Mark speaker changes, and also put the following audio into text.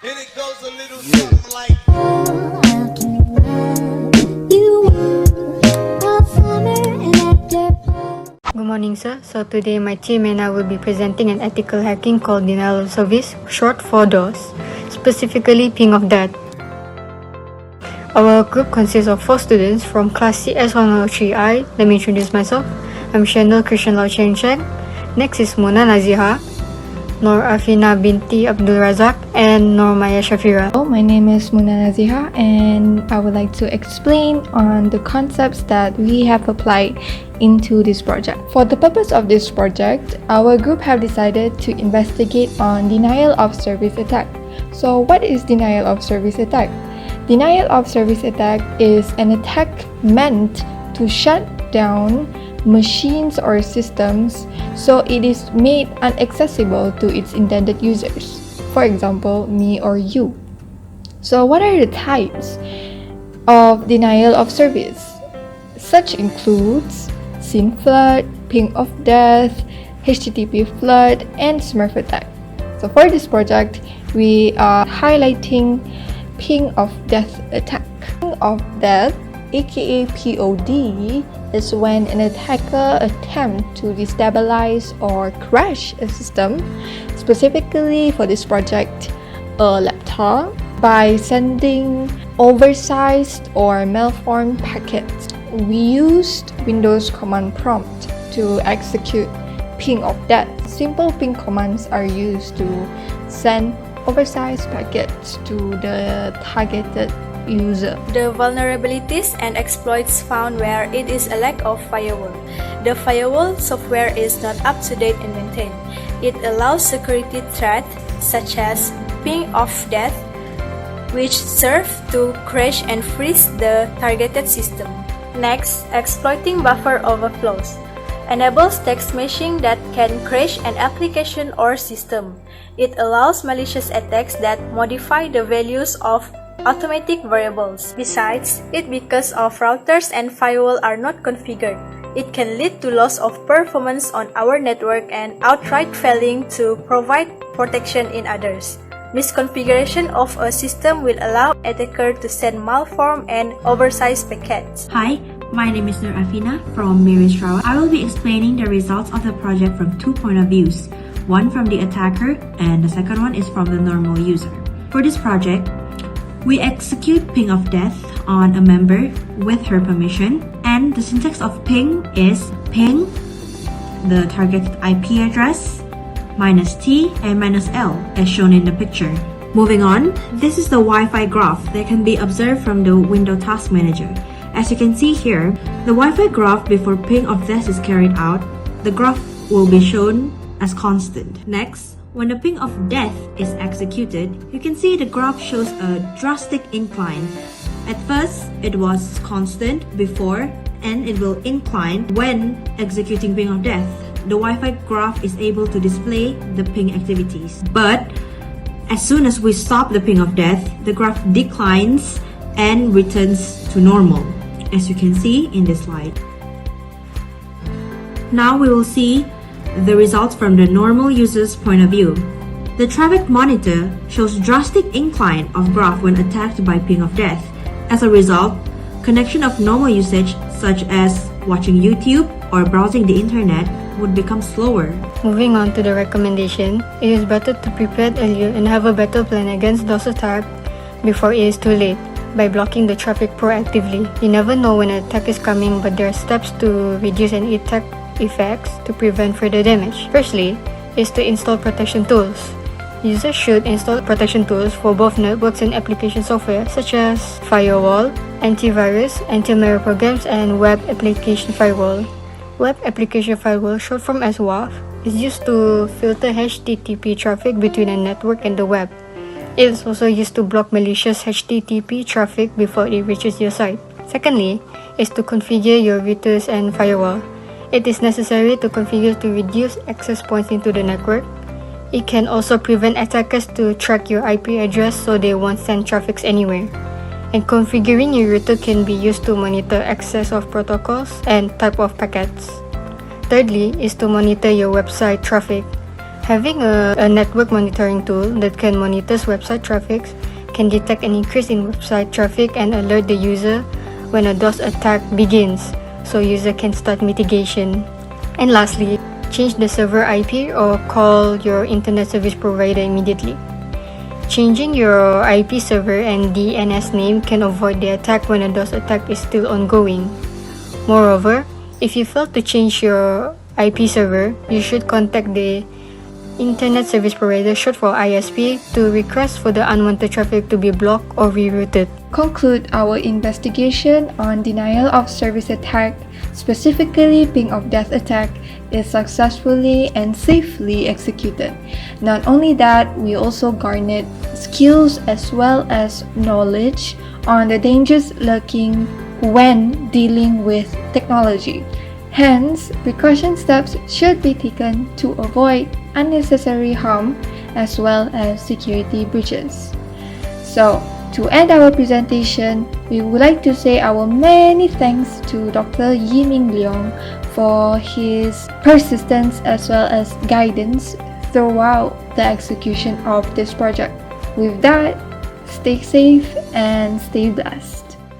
Speaker 1: And it goes a little something like
Speaker 2: Good morning, sir. So today my team and I will be presenting an ethical hacking called denial of service, short for DOS, specifically ping of death. Our group consists of 4 students from class CS103I. Let me introduce myself. I'm Shandal Christian Lau Cheng Cheng. Next is Mona Naziha, Nur Afina binti Abdul Razak, and Nur Maya Shafira.
Speaker 3: Hello, my name is Mona Naziha, and I would like to explain on the concepts that we have applied into this project. For the purpose of this project, our group have decided to investigate on denial of service attack. So what is denial of service attack? Denial of service attack is an attack meant to shut down machines or systems so it is made inaccessible to its intended users. For example, me or you. So what are the types of denial of service? Such includes SYN flood, ping of death, HTTP flood, and Smurf attack. So for this project, we are highlighting ping of death attack. Ping of death, aka POD, is when an attacker attempts to destabilize or crash a system, specifically for this project, a laptop, by sending oversized or malformed packets. We used Windows command prompt to execute ping of death. Simple ping commands are used to send oversized packets to the targeted user.
Speaker 4: The vulnerabilities and exploits found where it is a lack of firewall. The firewall software is not up to date and maintained. It allows security threats such as ping of death, which serve to crash and freeze the targeted system. Next, exploiting buffer overflows enables text meshing that can crash an application or system. It allows malicious attacks that modify the values of automatic variables. Besides, because of routers and firewall are not configured, it can lead to loss of performance on our network and outright failing to provide protection in others. Misconfiguration of a system will allow attacker to send malformed and oversized packets.
Speaker 5: Hi, my name is Nur Afina from Mary's Trial. I will be explaining the results of the project from 2 points of views. One from the attacker and the second one is from the normal user. For this project, we execute ping of death on a member with her permission, and the syntax of ping is ping, the targeted IP address, -T and -L as shown in the picture. Moving on, this is the Wi-Fi graph that can be observed from the Windows Task Manager. As you can see here, the Wi-Fi graph before ping of death is carried out, the graph will be shown as constant. Next, when the ping of death is executed, you can see the graph shows a drastic incline. At first, it was constant before, and it will incline when executing ping of death. The Wi-Fi graph is able to display the ping activities. But as soon as we stop the ping of death, the graph declines and returns to normal, as you can see in this slide. Now we will see the results from the normal user's point of view. The traffic monitor shows drastic incline of graph when attacked by ping of death. As a result, connection of normal usage such as watching YouTube or browsing the internet would become slower.
Speaker 2: Moving on to the recommendation, it is better to prepare earlier and have a better plan against DOS attack before it is too late by blocking the traffic proactively. You never know when an attack is coming, but there are steps to reduce any attack effects to prevent further damage. Firstly, is to install protection tools. Users should install protection tools for both networks and application software such as firewall, antivirus, anti-malware programs, and web application firewall. Web application firewall, short form as WAF, is used to filter HTTP traffic between a network and the web. It is also used to block malicious HTTP traffic before it reaches your site. Secondly, is to configure your routers and firewall. It is necessary to configure to reduce access points into the network. It can also prevent attackers to track your IP address so they won't send traffic anywhere. And configuring your router can be used to monitor access of protocols and type of packets. Thirdly is to monitor your website traffic. Having a network monitoring tool that can monitor website traffic can detect an increase in website traffic and alert the user when a DOS attack begins, so user can start mitigation. And lastly, change the server IP or call your internet service provider immediately. Changing your IP server and DNS name can avoid the attack when a DOS attack is still ongoing. Moreover, if you fail to change your IP server, you should contact the Internet Service Provider, short for ISP, to request for the unwanted traffic to be blocked or rerouted.
Speaker 3: Conclude our investigation on denial of service attack, specifically ping of death attack, is successfully and safely executed. Not only that, we also garnered skills as well as knowledge on the dangers lurking when dealing with technology. Hence, precaution steps should be taken to avoid unnecessary harm as well as security breaches. So, to end our presentation, we would like to say our many thanks to Dr. Yiming Leong for his persistence as well as guidance throughout the execution of this project. With that, stay safe and stay blessed.